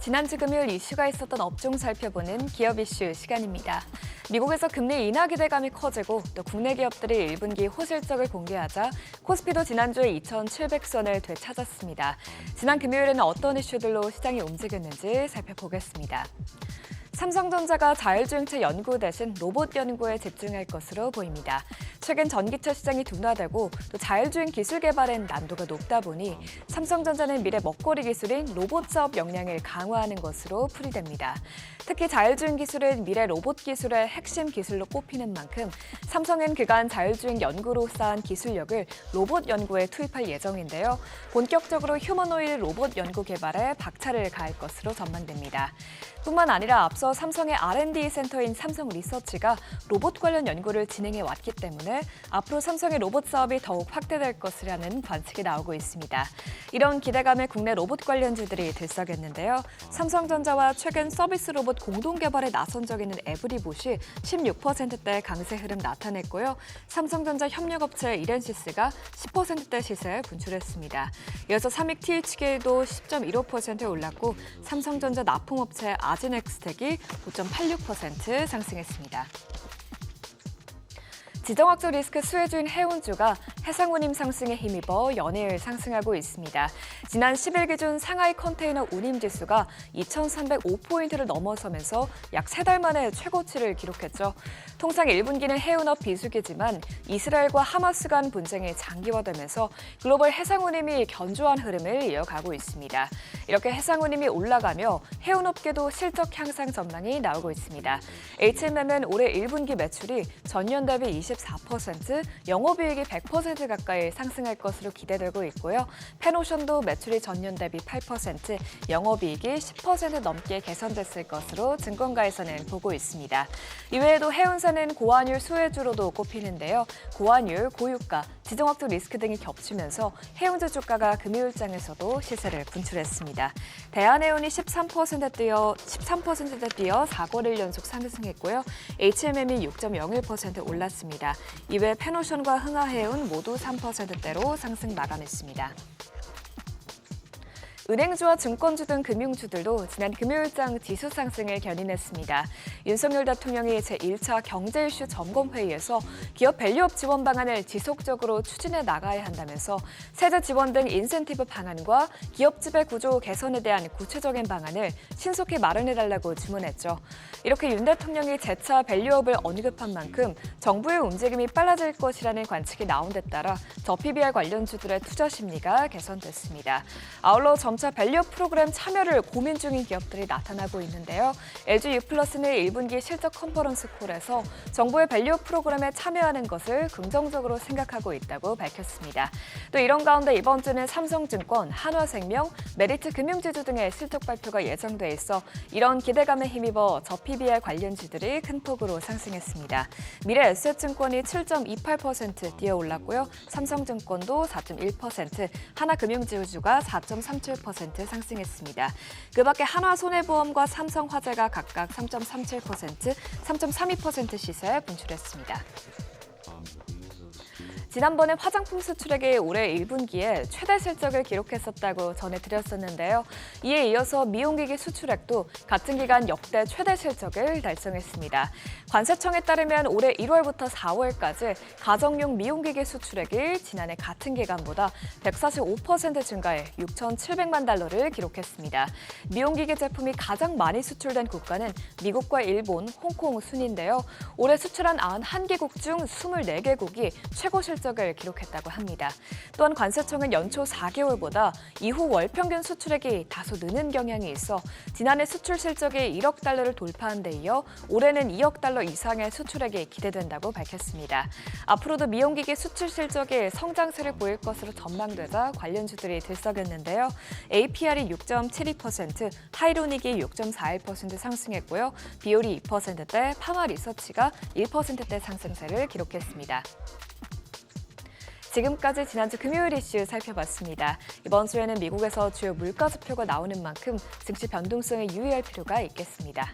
지난주 금요일 이슈가 있었던 업종 살펴보는 기업 이슈 시간입니다. 미국에서 금리 인하 기대감이 커지고 또 국내 기업들이 1분기 호실적을 공개하자 코스피도 지난주에 2,700선을 되찾았습니다. 지난 금요일에는 어떤 이슈들로 시장이 움직였는지 살펴보겠습니다. 삼성전자가 자율주행차 연구 대신 로봇 연구에 집중할 것으로 보입니다. 최근 전기차 시장이 둔화되고 또 자율주행 기술 개발엔 난도가 높다 보니 삼성전자는 미래 먹거리 기술인 로봇 사업 역량을 강화하는 것으로 풀이됩니다. 특히 자율주행 기술은 미래 로봇 기술의 핵심 기술로 꼽히는 만큼 삼성은 그간 자율주행 연구로 쌓은 기술력을 로봇 연구에 투입할 예정인데요. 본격적으로 휴머노이드 로봇 연구 개발에 박차를 가할 것으로 전망됩니다. 뿐만 아니라 앞서 삼성의 R&D 센터인 삼성 리서치가 로봇 관련 연구를 진행해 왔기 때문에 앞으로 삼성의 로봇 사업이 더욱 확대될 것이라는 관측이 나오고 있습니다. 이런 기대감에 국내 로봇 관련주들이 들썩였는데요. 삼성전자와 최근 서비스 로봇 공동 개발에 나선 적이 있는 에브리봇이 16%대 강세 흐름 나타냈고요. 삼성전자 협력업체 이렌시스가 10%대 시세에 분출했습니다. 이어서 삼익 THK도 10.15% 올랐고 삼성전자 납품업체 아진엑스텍이 5.86% 상승했습니다. 지정학적 리스크 수혜주인 해운주가 해상운임 상승에 힘입어 연일 상승하고 있습니다. 지난 10일 기준 상하이 컨테이너 운임지수가 2,305포인트를 넘어서면서 약 3달 만에 최고치를 기록했죠. 통상 1분기는 해운업 비수기지만 이스라엘과 하마스 간 분쟁이 장기화되면서 글로벌 해상운임이 견조한 흐름을 이어가고 있습니다. 이렇게 해상운임이 올라가며 해운업계도 실적 향상 전망이 나오고 있습니다. H&M은 올해 1분기 매출이 전년 대비 24%, 영업이익이 100% 가까이 상승할 것으로 기대되고 있고요. 펜오션도 매출이 전년 대비 8%, 영업이익이 10% 넘게 개선됐을 것으로 증권가에서는 보고 있습니다. 이외에도 해운사는 고환율 수혜주로도 꼽히는데요. 고환율, 고유가, 지정학적 리스크 등이 겹치면서 해운주 주가가 금요일장에서도 시세를 분출했습니다. 대한해운이 13%대 뛰어 4거래일 연속 상승했고요. H&M이 6.01% 올랐습니다. 이외 펜오션과 흥하해운 모두 3%대로 상승 마감했습니다. 은행주와 증권주 등 금융주들도 지난 금요일장 지수 상승을 견인했습니다. 윤석열 대통령이 제1차 경제 이슈 점검회의에서 기업 밸류업 지원 방안을 지속적으로 추진해 나가야 한다면서 세제 지원 등 인센티브 방안과 기업 지배 구조 개선에 대한 구체적인 방안을 신속히 마련해달라고 주문했죠. 이렇게 윤 대통령이 재차 밸류업을 언급한 만큼 정부의 움직임이 빨라질 것이라는 관측이 나온 데 따라 저PBR 관련주들의 투자 심리가 개선됐습니다. 아울러 점차 밸류업 프로그램 참여를 고민 중인 기업들이 나타나고 있는데요. LG U+는 1분기 실적 컨퍼런스 콜에서 정부의 밸류업 프로그램에 참여하는 것을 긍정적으로 생각하고 있다고 밝혔습니다. 또 이런 가운데 이번 주는 삼성증권, 한화생명, 메리트 금융지주 등의 실적 발표가 예정돼 있어 이런 기대감에 힘입어 저PBR 관련주들이 큰 폭으로 상승했습니다. 미래에셋증권이 7.28% 뛰어 올랐고요. 삼성증권도 4.1%, 하나금융지주가 4.37% 상승했습니다. 그 밖에 한화손해보험과 삼성화재가 각각 3.37%, 3.32% 시세에 분출했습니다. 지난번에 화장품 수출액이 올해 1분기에 최대 실적을 기록했었다고 전해드렸었는데요. 이에 이어서 미용기기 수출액도 같은 기간 역대 최대 실적을 달성했습니다. 관세청에 따르면 올해 1월부터 4월까지 가정용 미용기기 수출액이 지난해 같은 기간보다 145% 증가해 6,700만 달러를 기록했습니다. 미용기기 제품이 가장 많이 수출된 국가는 미국과 일본, 홍콩 순인데요. 올해 수출한 91개국 중 24개국이 최고 실적을 기록했다고 합니다. 또한 관세청은 연초 4개월보다 이후 월 평균 수출액이 다소 느는 경향이 있어 지난해 수출 실적이 1억 달러를 돌파한 데 이어 올해는 2억 달러 이상의 수출액이 기대된다고 밝혔습니다. 앞으로도 미용기기 수출 실적이 성장세를 보일 것으로 전망되자 관련주들이 들썩였는데요. APR이 6.72%, 하이로닉이 6.41% 상승했고요. 비올이 2%대, 파마리서치가 1%대 상승세를 기록했습니다. 지금까지 지난주 금요일 이슈 살펴봤습니다. 이번 주에는 미국에서 주요 물가 지표가 나오는 만큼 증시 변동성에 유의할 필요가 있겠습니다.